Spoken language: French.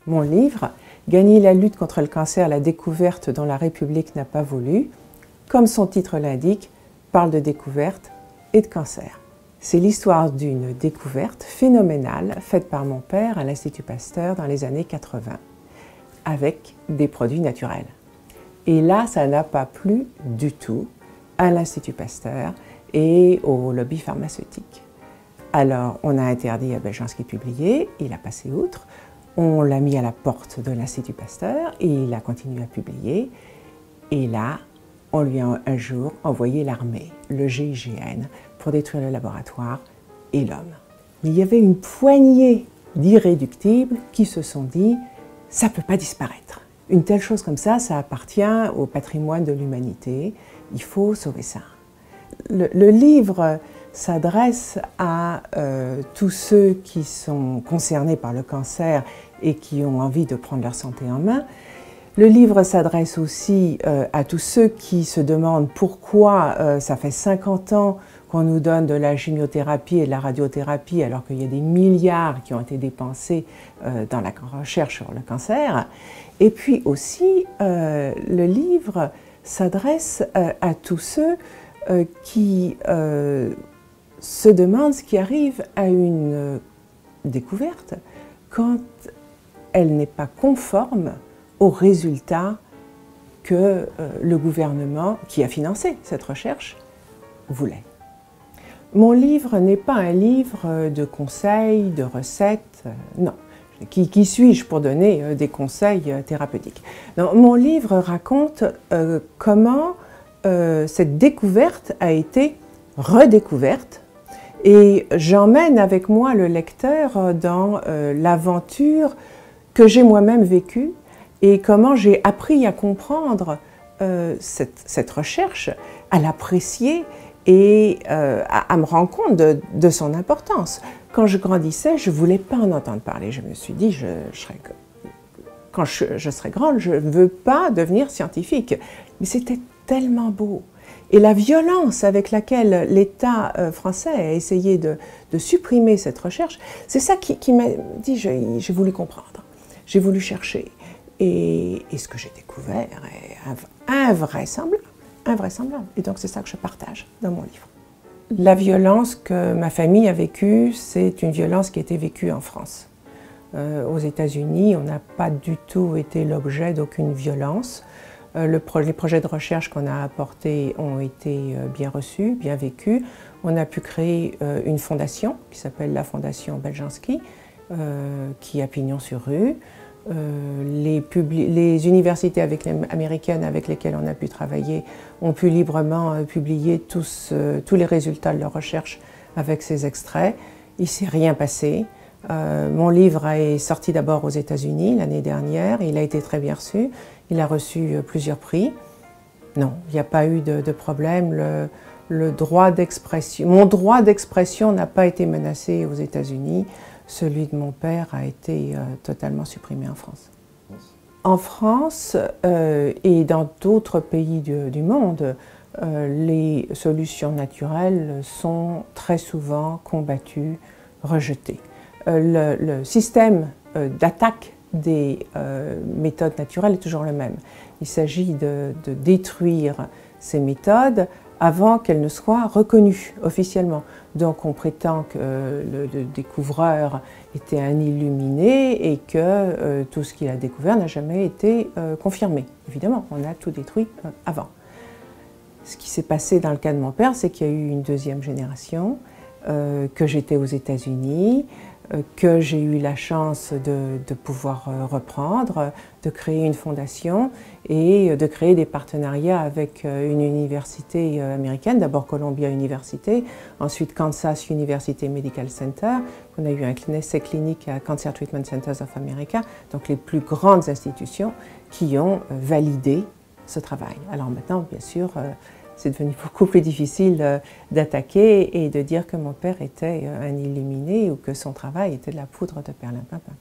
Mon livre, Gagner la lutte contre le cancer, la découverte dont la République n'a pas voulu, comme son titre l'indique, parle de découverte et de cancer. C'est l'histoire d'une découverte phénoménale faite par mon père à l'Institut Pasteur dans les années 80, avec des produits naturels. Et là, ça n'a pas plu du tout à l'Institut Pasteur et au lobby pharmaceutique. Alors, on a interdit à Beljanski de publier, il a passé outre, on l'a mis à la porte de l'Institut Pasteur et il a continué à publier. Et là, on lui a un jour envoyé l'armée, le GIGN, pour détruire le laboratoire et l'homme. Il y avait une poignée d'irréductibles qui se sont dit « ça ne peut pas disparaître ». Une telle chose comme ça appartient au patrimoine de l'humanité, il faut sauver ça. Le livre s'adresse à tous ceux qui sont concernés par le cancer et qui ont envie de prendre leur santé en main. Le livre s'adresse aussi à tous ceux qui se demandent pourquoi ça fait 50 ans qu'on nous donne de la chimiothérapie et de la radiothérapie alors qu'il y a des milliards qui ont été dépensés dans la recherche sur le cancer. Et puis aussi, le livre s'adresse à tous ceux qui se demandent ce qui arrive à une découverte quand elle n'est pas conforme aux résultats que le gouvernement qui a financé cette recherche voulait. Mon livre n'est pas un livre de conseils, de recettes, non. Qui suis-je pour donner des conseils thérapeutiques? Non, mon livre raconte comment cette découverte a été redécouverte et j'emmène avec moi le lecteur dans l'aventure que j'ai moi-même vécue et comment j'ai appris à comprendre cette recherche, à l'apprécier et à me rendre compte de son importance. Quand je grandissais, je ne voulais pas en entendre parler. Je me suis dit, quand je serai grande, je ne veux pas devenir scientifique. Mais c'était tellement beau. Et la violence avec laquelle l'État français a essayé de supprimer cette recherche, c'est ça qui m'a dit, j'ai voulu comprendre, j'ai voulu chercher. Et ce que j'ai découvert est invraisemblable, invraisemblable. Et donc c'est ça que je partage dans mon livre. La violence que ma famille a vécue, c'est une violence qui a été vécue en France. Aux États-Unis, on n'a pas du tout été l'objet d'aucune violence. Les projets de recherche qu'on a apportés ont été bien reçus, bien vécus. On a pu créer une fondation qui s'appelle la Fondation Beljanski, qui a pignon sur rue. Les universités américaines avec lesquelles on a pu travailler ont pu librement publier tous les résultats de leurs recherches avec ces extraits. Il ne s'est rien passé. Mon livre est sorti d'abord aux États-Unis l'année dernière, il a été très bien reçu, il a reçu plusieurs prix. Non, il n'y a pas eu de problème. Mon droit d'expression n'a pas été menacé aux États-Unis. Celui de mon père a été totalement supprimé en France. En France et dans d'autres pays du monde, les solutions naturelles sont très souvent combattues, rejetées. Le système d'attaque des méthodes naturelles est toujours le même. Il s'agit de détruire ces méthodes avant qu'elles ne soient reconnues officiellement. Donc on prétend que le découvreur était un illuminé et que tout ce qu'il a découvert n'a jamais été confirmé. Évidemment, on a tout détruit avant. Ce qui s'est passé dans le cas de mon père, c'est qu'il y a eu une deuxième génération, que j'étais aux États-Unis, que j'ai eu la chance de pouvoir reprendre, de créer une fondation et de créer des partenariats avec une université américaine, d'abord Columbia University, ensuite Kansas University Medical Center, on a eu un essai clinique à Cancer Treatment Centers of America, donc les plus grandes institutions qui ont validé ce travail. Alors maintenant, bien sûr, c'est devenu beaucoup plus difficile d'attaquer et de dire que mon père était un illuminé ou que son travail était de la poudre de perlimpinpin.